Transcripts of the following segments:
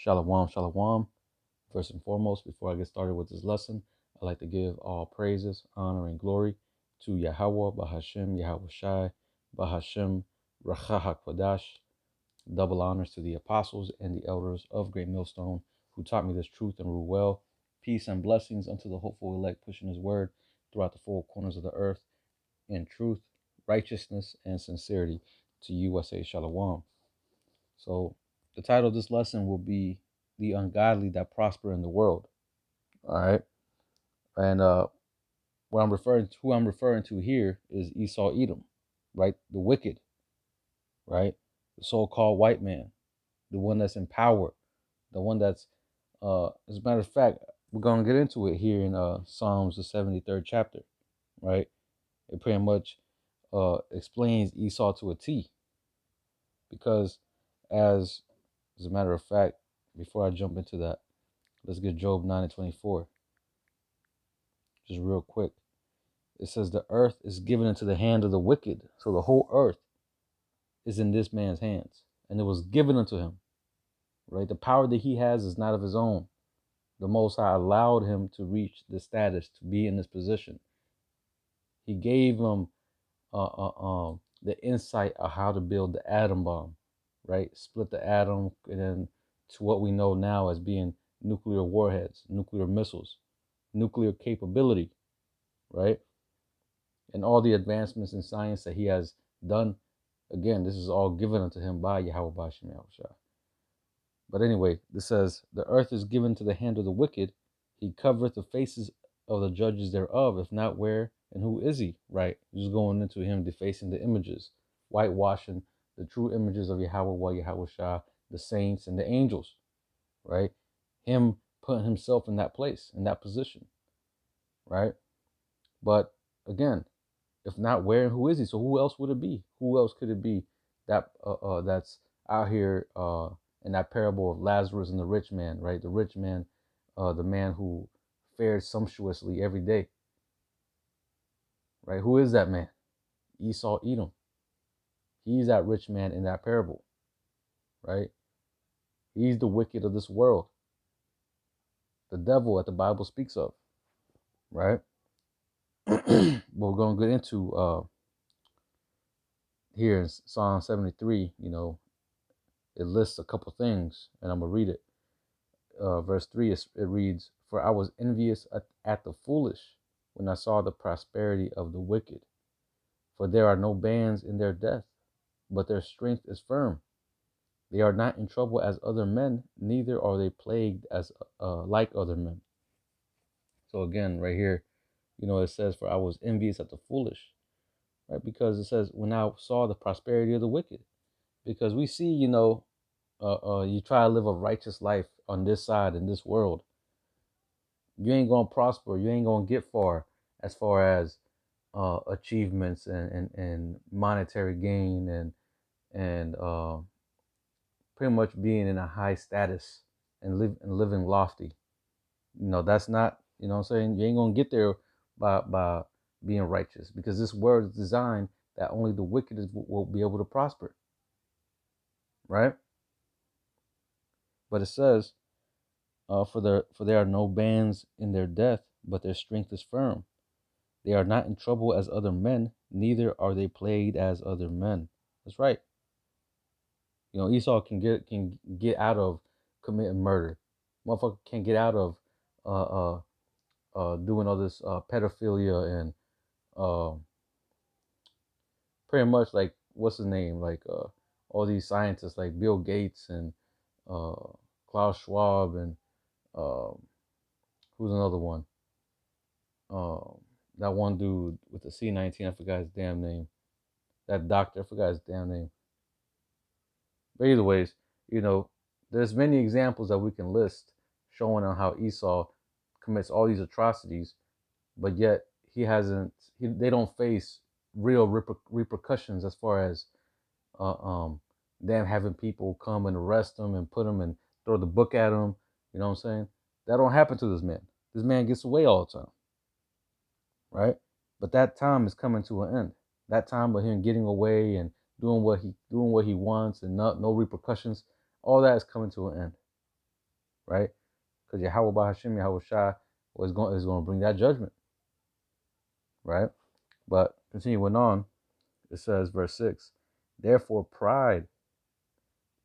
Shalom, shalom. First and foremost, before I get started with this lesson, I'd like to give all praises, honor, and glory to Yahweh, Bahashem, Yahweh Shai, Bahashem, Racha HaKodash. Double honors to the apostles and the elders of Great Millstone who taught me this truth and rule well. Peace and blessings unto the hopeful elect pushing his word throughout the four corners of the earth in truth, righteousness, and sincerity. To you I say shalom. So the title of this lesson will be The Ungodly That Prosper in the World. All right. And who I'm referring to here is Esau Edom, right? The wicked, right? The so-called white man, the one that's in power, the one that's as a matter of fact, we're gonna get into it here in Psalms the 73rd chapter, right? It pretty much explains Esau to a T. Because as a matter of fact, before I jump into that, let's get Job 9 and 24. Just real quick. It says the earth is given into the hand of the wicked. So the whole earth is in this man's hands. And it was given unto him. Right? The power that he has is not of his own. The Most High allowed him to reach this status, to be in this position. He gave him the insight of how to build the atom bomb, right? Split the atom and then to what we know now as being nuclear warheads, nuclear missiles, nuclear capability, right? And all the advancements in science that he has done. Again, this is all given unto him by Yahweh Bashem Yahushua. But anyway, this says, the earth is given to the hand of the wicked. He covereth the faces of the judges thereof. If not, where and who is he? Right? Just going into him defacing the images, whitewashing the true images of Yahweh, Yahweh Shah, the saints and the angels. Right? Him putting himself in that place, in that position. Right? But again, if not, where and who is he? So who else would it be? Who else could it be that that's out here in that parable of Lazarus and the rich man, right? The rich man, the man who fared sumptuously every day, right? Who is that man? Esau Edom. He's that rich man in that parable, right? He's the wicked of this world, the devil that the Bible speaks of, right? We're going to get into here in Psalm 73, it lists a couple things, and I'm going to read it. Verse 3, it reads, for I was envious at the foolish when I saw the prosperity of the wicked. For there are no bands in their death, but their strength is firm. They are not in trouble as other men, neither are they plagued as like other men. So again, right here, it says, for I was envious at the foolish, right? Because it says, when I saw the prosperity of the wicked. Because we see, you try to live a righteous life on this side in this world, you ain't gonna prosper. You ain't gonna get far as achievements and monetary gain and pretty much being in a high status and living lofty. That's not, what I'm saying. You ain't gonna get there by being righteous, because this world is designed that only the wicked will be able to prosper, right? But it says, for there are no bands in their death, but their strength is firm. They are not in trouble as other men, neither are they plagued as other men. That's right. Esau can get out of committing murder. Motherfucker can't get out of doing all this pedophilia and pretty much like, what's his name, like all these scientists like Bill Gates and Klaus Schwab and who's another one? That one dude with the C19, I forgot his damn name. That doctor, I forgot his damn name. But either ways, there's many examples that we can list showing on how Esau commits all these atrocities, but yet they don't face real repercussions as far as them having people come and arrest him and put him and throw the book at him. You know what I'm saying? That don't happen to this man. This man gets away all the time, right? But that time is coming to an end. That time of him getting away and doing what he wants and no repercussions, all that is coming to an end. right? Because Yahweh Bahashim, Yahweh Shai is going to bring that judgment, right? But continuing on, it says, verse 6, therefore pride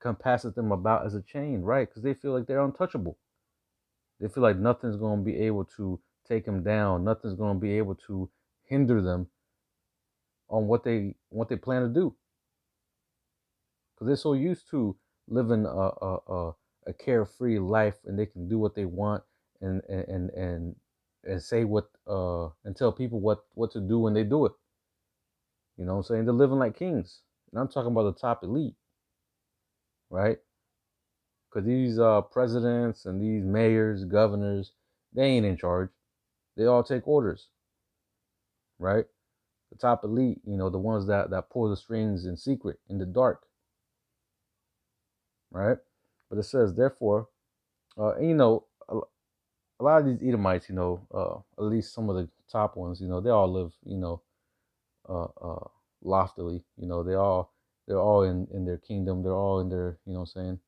compasses them about as a chain, right? Because they feel like they're untouchable. They feel like nothing's going to be able to take them down. Nothing's going to be able to hinder them on what they plan to do. Because they're so used to living a carefree life, and they can do what they want and say what and tell people what to do when they do it. You know what I'm saying? They're living like kings. And I'm talking about the top elite, right? Because these presidents and these mayors, governors, they ain't in charge. They all take orders, right? The top elite, the ones that pull the strings in secret, in the dark, right? But it says, therefore, and, a lot of these Edomites, at least some of the top ones, they all live, loftily. They're all in their kingdom. They're all in their, what I'm saying,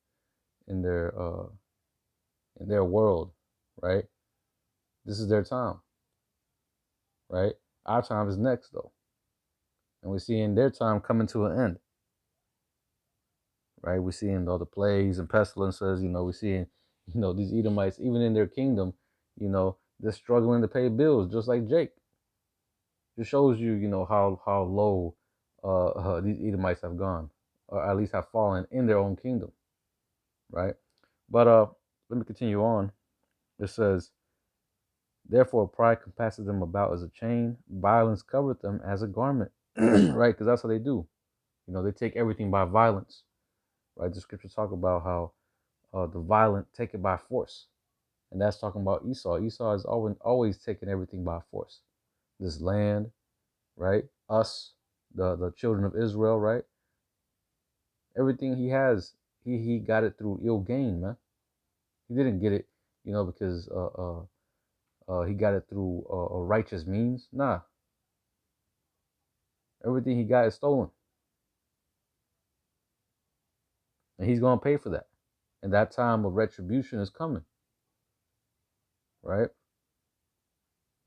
in their world, right? This is their time, right? Our time is next, though, and we're seeing their time coming to an end, right? We're seeing all the plagues and pestilences. We're seeing, these Edomites, even in their kingdom, they're struggling to pay bills, just like Jake. It shows you, how low these Edomites have gone, or at least have fallen in their own kingdom, right? But let me continue on. It says, therefore pride compasses them about as a chain, violence covered them as a garment, right? Because that's how they do. They take everything by violence, right? The scriptures talk about how the violent take it by force, and that's talking about Esau. Esau is always taking everything by force. This land, right? Us, the children of Israel, right? Everything he has, he got it through ill gain, man. He didn't get it, because he got it through a righteous means. Nah, everything he got is stolen, and he's gonna pay for that. And that time of retribution is coming, right?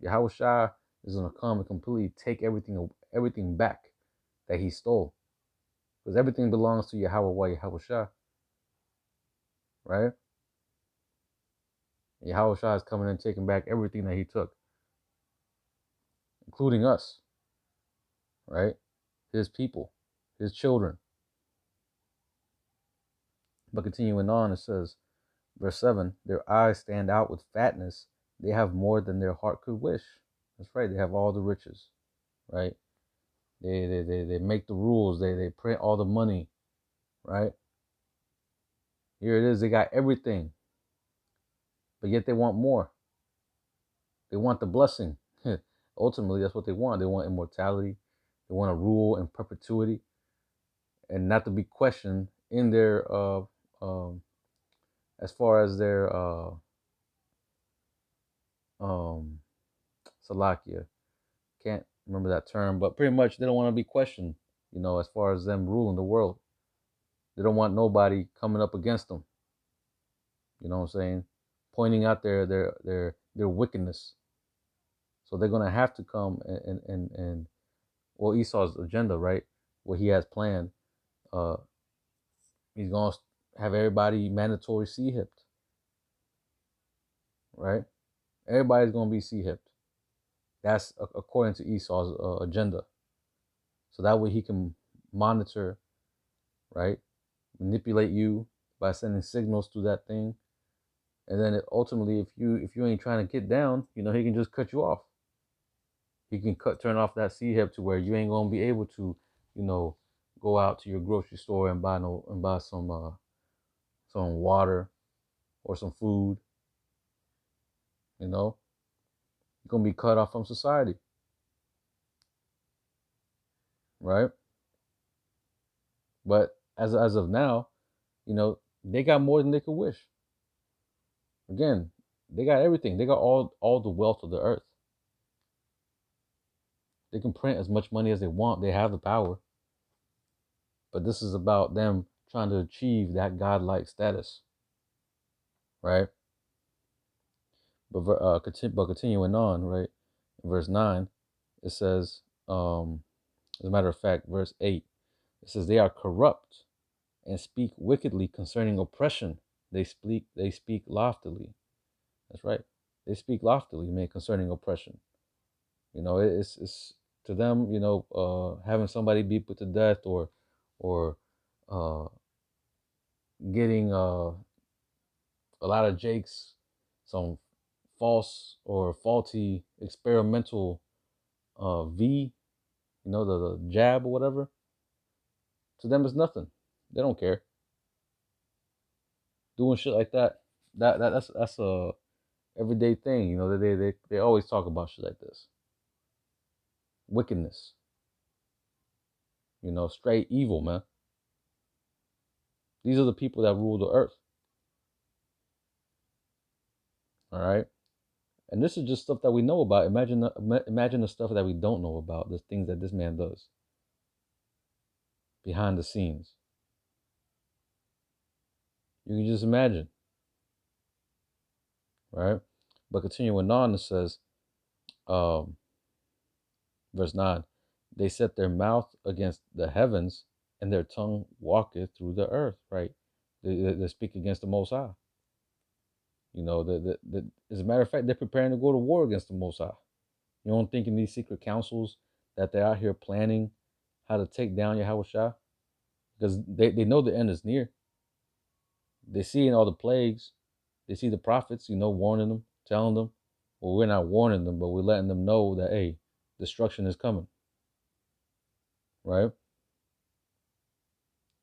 Yahweh Shai is gonna come and completely take everything back that he stole, because everything belongs to Yahweh Shai, right? Yahweh Shai is coming and taking back everything that he took, including us, right? His people, his children. But continuing on, it says, verse 7, their eyes stand out with fatness. They have more than their heart could wish. That's right. They have all the riches, right? They make the rules. They print all the money, right? Here it is. They got everything, but yet they want more. They want the blessing. Ultimately, that's what they want. They want immortality. They want to rule in perpetuity and not to be questioned in their as far as their Salakia. Can't remember that term, but pretty much they don't want to be questioned, as far as them ruling the world. They don't want nobody coming up against them. You know what I'm saying? Pointing out their wickedness. So they're gonna have to come and well, Esau's agenda, right? What he has planned. Uh, he's gonna have everybody mandatory sea hipped, right? Everybody's gonna be sea hipped. That's according to Esau's agenda. So that way he can monitor, right? Manipulate you by sending signals through that thing, and then ultimately, if you ain't trying to get down, he can just cut you off. He can turn off that sea hip to where you ain't gonna be able to, go out to your grocery store and buy some water or some food. You're gonna be cut off from society, right? But as of now, they got more than they could wish. Again, they got everything. They got all the wealth of the earth. They can print as much money as they want. They have the power. But this is about them trying to achieve that godlike status, right? But continuing on, right, in verse 9, it says, as a matter of fact, verse 8, it says, they are corrupt and speak wickedly concerning oppression. They speak loftily. That's right. They speak loftily, man, concerning oppression. It's to them, having somebody be put to death, or uh, getting a lot of jakes, some false or faulty experimental V, the jab or whatever. To them, it's nothing. They don't care. Doing shit like that, that's a everyday thing. They always talk about shit like this. Wickedness, straight evil, man. These are the people that rule the earth. All right. And this is just stuff that we know about. Imagine the stuff that we don't know about, the things that this man does behind the scenes. You can just imagine, right? But continuing on, it says, um, verse 9, they set their mouth against the heavens, and their tongue walketh through the earth, right? They speak against the Most High. As a matter of fact, they're preparing to go to war against the Most High. You don't think in these secret councils that they're out here planning how to take down Yahweh Shah? Because they know the end is near. They see in all the plagues, they see the prophets, warning them, telling them. Well, we're not warning them, but we're letting them know that, hey, destruction is coming, right?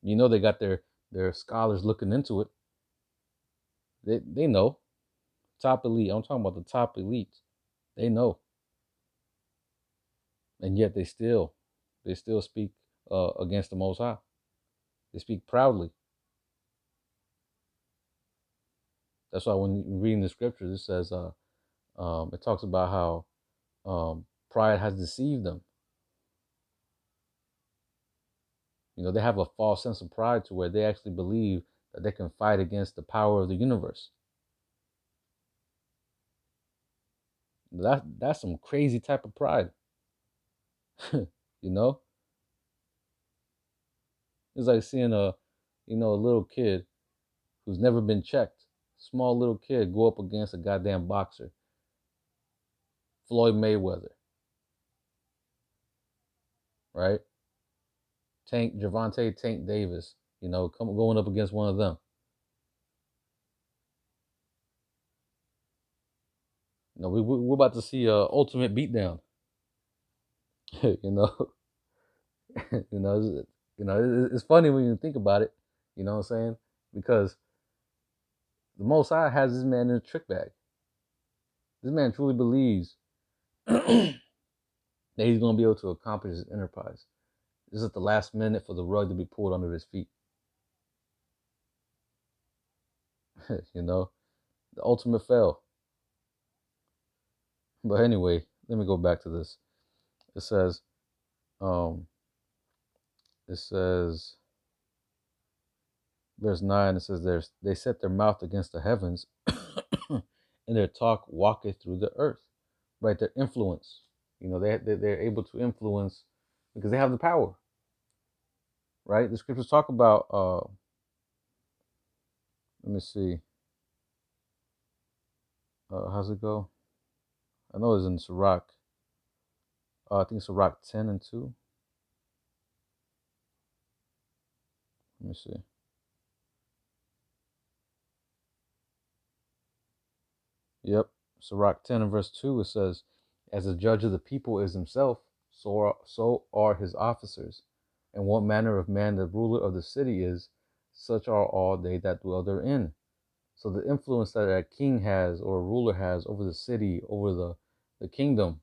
They got their scholars looking into it. They know. Top elite. I'm talking about the top elite. They know. And yet they still speak against the Most High. They speak proudly. That's why when you're reading the scriptures, it says, it talks about how pride has deceived them. They have a false sense of pride to where they actually believe that they can fight against the power of the universe. That's some crazy type of pride. you know, it's like seeing a little kid who's never been checked, small little kid, go up against a goddamn boxer, Floyd Mayweather, right? Tank Davis, going up against one of them. We're about to see a ultimate beatdown. you know, it's funny when you think about it. You know what I'm saying? Because the Most High has this man in a trick bag. This man truly believes that he's going to be able to accomplish his enterprise. This is at the last minute for the rug to be pulled under his feet. The ultimate fail. But anyway, let me go back to this. It says, um, it says, verse 9, it says, they set their mouth against the heavens, and their talk walketh through the earth. Right? Their influence. They're able to influence because they have the power. Right? The scriptures talk about, let me see, how's it go? I know it's in Sirach. I think Sirach 10 and 2. Let me see. Yep. Sirach 10 and verse 2, it says, as the judge of the people is himself, so are his officers. And what manner of man the ruler of the city is, such are all they that dwell therein. So the influence that a king has or a ruler has over the city, over the kingdom,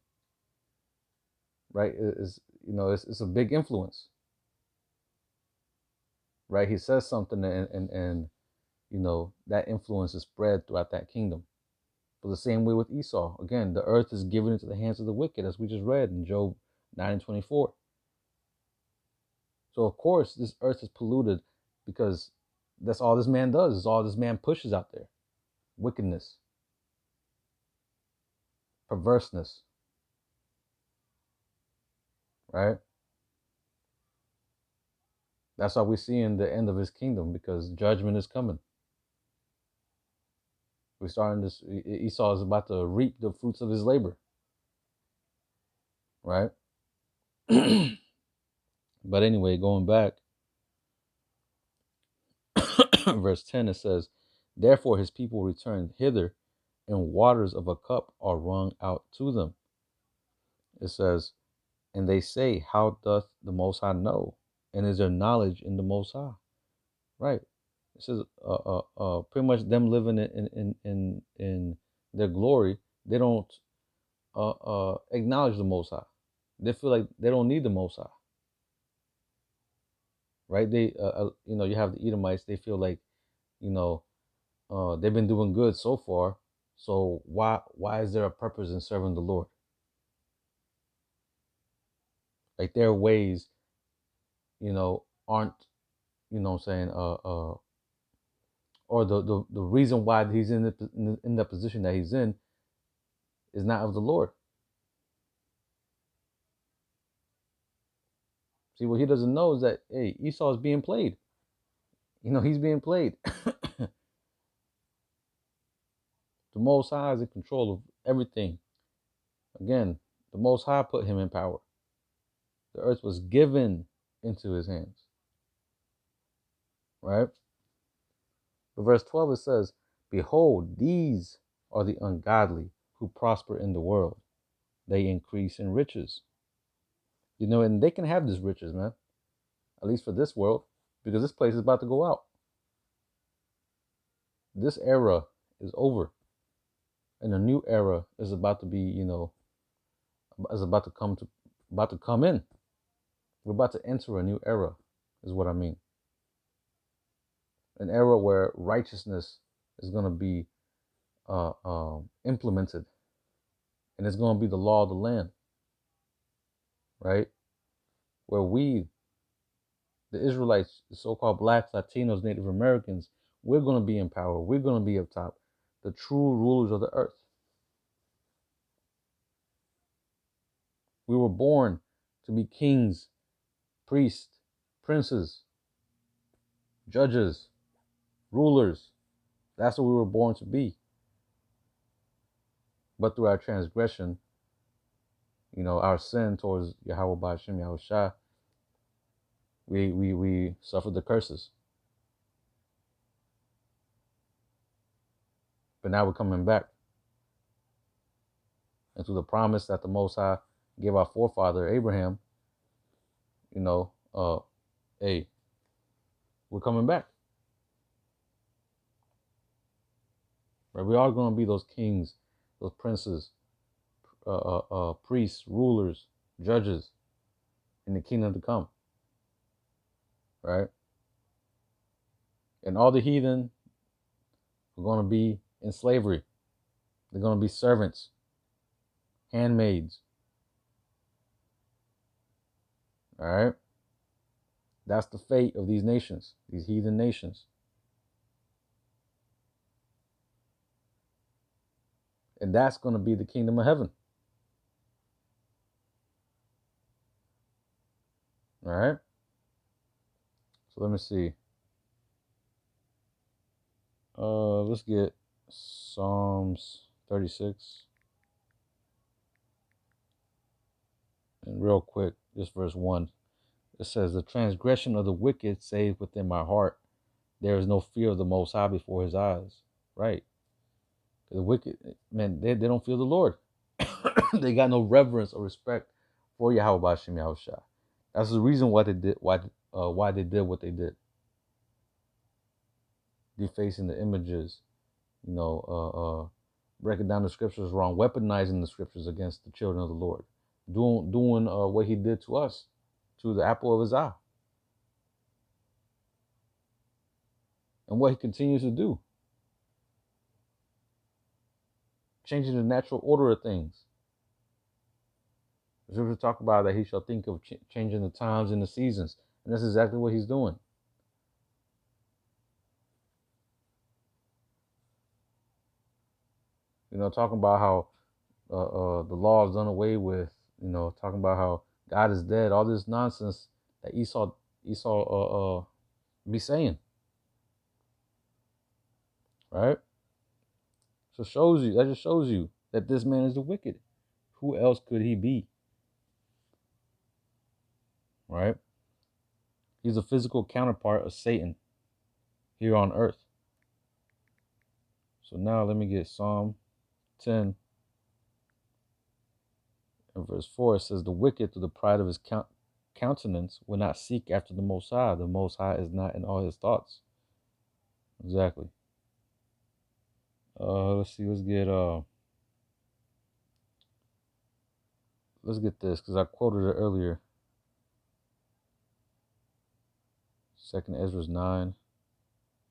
right, it's a big influence. Right? He says something, and that influence is spread throughout that kingdom. But the same way with Esau. Again, the earth is given into the hands of the wicked, as we just read in Job 9 and 24. So, of course, this earth is polluted because that's all this man does, is all this man pushes out there. Wickedness. perverseness, right? That's how we see in the end of his kingdom, because judgment is coming. We're starting this. Esau is about to reap the fruits of his labor, right? But anyway, going back, verse 10, it says, therefore his people returned hither, and waters of a cup are wrung out to them. It says, and they say, how doth the Most High know? And is there knowledge in the Most High? Right. It says, pretty much them living in their glory. They don't acknowledge the Most High. They feel like they don't need the Most High. Right. They, you have the Edomites. They feel like, you know, they've been doing good so far. So why is there a purpose in serving the Lord? Like their ways, aren't, what I'm saying, or the reason why he's in the position that he's in is not of the Lord. See, what he doesn't know is that, hey, Esau is being played. He's being played. The Most High is in control of everything. Again, the Most High put him in power. The earth was given into his hands. Right? But verse 12, it says, behold, these are the ungodly who prosper in the world. They increase in riches. And they can have this riches, man. At least for this world, because this place is about to go out. This era is over, and a new era is about to be, is about to come in. We're about to enter a new era, is what I mean. An era where righteousness is going to be implemented, and it's going to be the law of the land, right? Where we, the Israelites, the so-called blacks, Latinos, Native Americans, we're going to be in power. We're going to be up top, the true rulers of the earth. We were born to be kings, priests, princes, judges, rulers. That's what we were born to be. But through our transgression, our sin towards Yahweh Ba'ashem Yahushua, we suffered the curses. But now we're coming back. And through the promise that the Most High gave our forefather Abraham, hey, we're coming back. Right? We are going to be those kings, those princes, priests, rulers, judges in the kingdom to come. Right? And all the heathen are going to be in slavery. They're going to be servants, handmaids. All right? That's the fate of these nations, these heathen nations. And that's going to be the kingdom of heaven. All right? So let me see. Let's get Psalms 36. And real quick, just verse 1. It says, the transgression of the wicked saith within my heart, there is no fear of the Most High before his eyes. Right. The wicked, man, they don't fear the Lord. They got no reverence or respect for Yahweh Ba'ashem Yahushua. That's the reason why they did why they did what they did. Defacing the images, breaking down the scriptures wrong, weaponizing the scriptures against the children of the Lord, doing what he did to us, to the apple of his eye, and what he continues to do, changing the natural order of things. The scriptures talk about that he shall think of changing the times and the seasons, and that's exactly what he's doing. Talking about how the law is done away with. Talking about how God is dead. All this nonsense that Esau be saying, right? So shows you that just shows you that this man is the wicked. Who else could he be, right? He's a physical counterpart of Satan here on earth. So now let me get Psalm 10 and verse 4. It says, "The wicked, through the pride of his countenance, will not seek after the Most High. The Most High is not in all his thoughts." Exactly. Let's see. Let's get this because I quoted it earlier. Second Ezra's 9.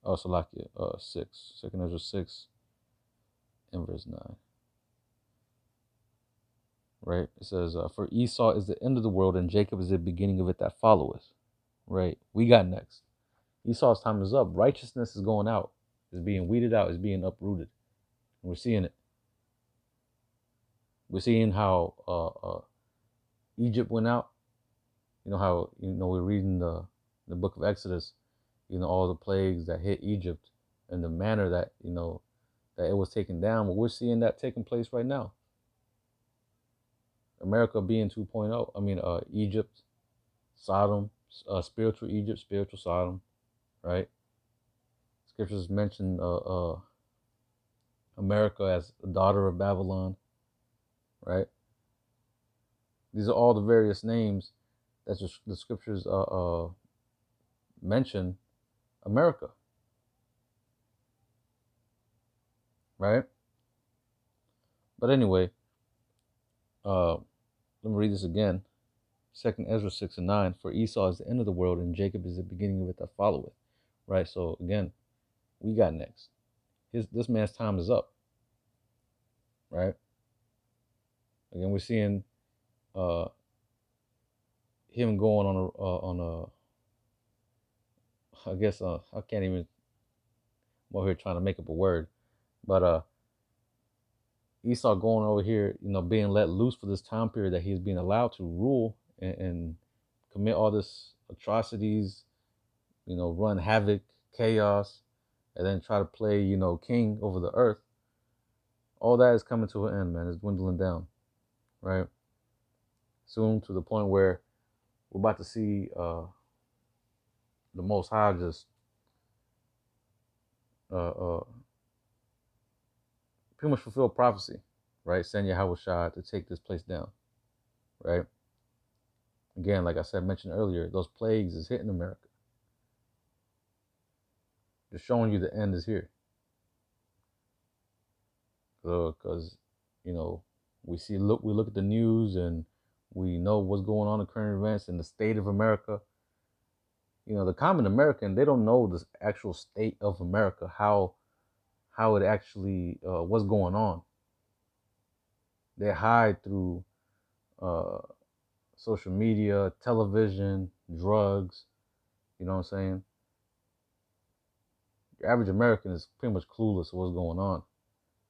Oh, Salakia 6. Second Ezra 6 and verse 9. Right? It says, "For Esau is the end of the world, and Jacob is the beginning of it that followeth." Right? We got next. Esau's time is up. Righteousness is going out. It's being weeded out. It's being uprooted. And we're seeing it. We're seeing how Egypt went out. You know how we're reading the book of Exodus. All the plagues that hit Egypt and the manner that that it was taken down. Well, we're seeing that taking place right now. America being 2.0. I mean, Egypt, Sodom, spiritual Egypt, spiritual Sodom, right? Scriptures mention America as the daughter of Babylon, right? These are all the various names that the scriptures mention America, right? But anyway, let me read this again. Second Ezra 6 and 9. "For Esau is the end of the world, and Jacob is the beginning of it that followeth." Right? So again, we got next. This man's time is up. Right? Again, we're seeing him going on a I guess I can't even. I'm over here trying to make up a word, but Esau going over here, being let loose for this time period that he's being allowed to rule and commit all this atrocities, run havoc, chaos, and then try to play, king over the earth. All that is coming to an end, man. It's dwindling down, right? Soon to the point where we're about to see the Most High just uh, pretty much fulfill prophecy, right? Send Yahweh Shai to take this place down, right? Again, like I said, mentioned earlier, those plagues is hitting America. Just showing you the end is here. Because, we look at the news and we know what's going on in current events in the state of America. The common American, they don't know the actual state of America, how it actually, what's going on. They hide through social media, television, drugs. You know what I'm saying? The average American is pretty much clueless of what's going on.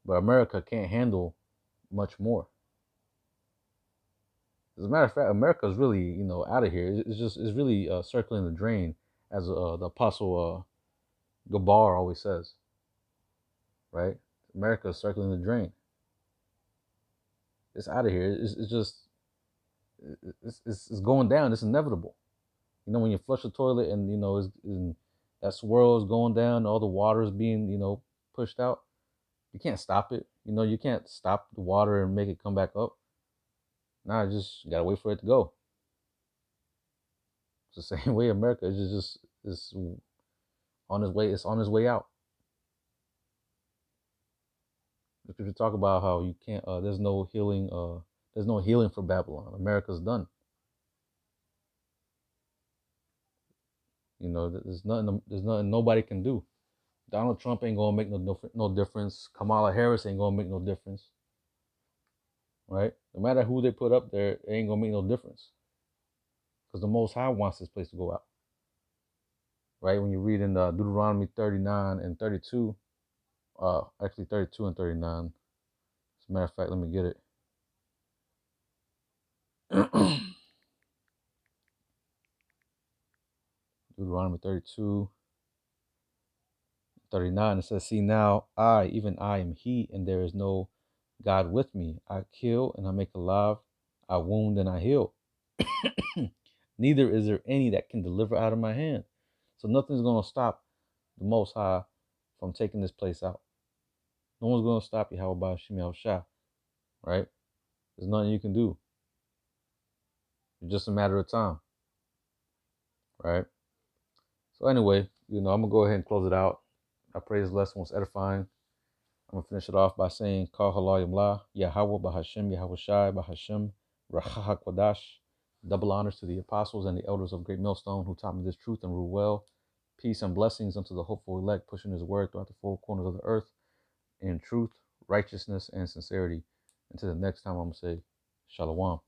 But America can't handle much more. As a matter of fact, America is really, out of here. It's really circling the drain, as the Apostle Gabar always says. Right? America is circling the drain. It's out of here. It's just it's going down. It's inevitable. When you flush the toilet and that swirl is going down, all the water is being pushed out. You can't stop it. You can't stop the water and make it come back up. Nah, you gotta wait for it to go. It's the same way America is just is on its way. It's on its way out. If you talk about how you can't, there's no healing. There's no healing for Babylon. America's done. There's nothing. There's nothing nobody can do. Donald Trump ain't gonna make no difference. Kamala Harris ain't gonna make no difference. Right? No matter who they put up there, it ain't gonna make no difference. Because the Most High wants this place to go out. Right? When you read in Deuteronomy 39 and 32, actually 32 and 39. As a matter of fact, let me get it. Deuteronomy 32:39. It says, see now, I, even I am he, and there is no God with me. I kill and I make alive. I wound and I heal. Neither is there any that can deliver out of my hand. So nothing's going to stop the Most High from taking this place out. No one's going to stop you, Yahweh Ba'ashim Yahushua, right? There's nothing you can do. It's just a matter of time, right? So anyway, I'm going to go ahead and close it out. I pray this lesson was edifying. I'm going to finish it off by saying, Kal Halayim La, Yahweh Bahashim, Yahweh Shai, Bahashim, Rachaha Kwadash. Double honors to the apostles and the elders of Great Millstone who taught me this truth and rule well. Peace and blessings unto the hopeful elect, pushing his word throughout the four corners of the earth in truth, righteousness, and sincerity. Until the next time, I'm going to say, Shalom.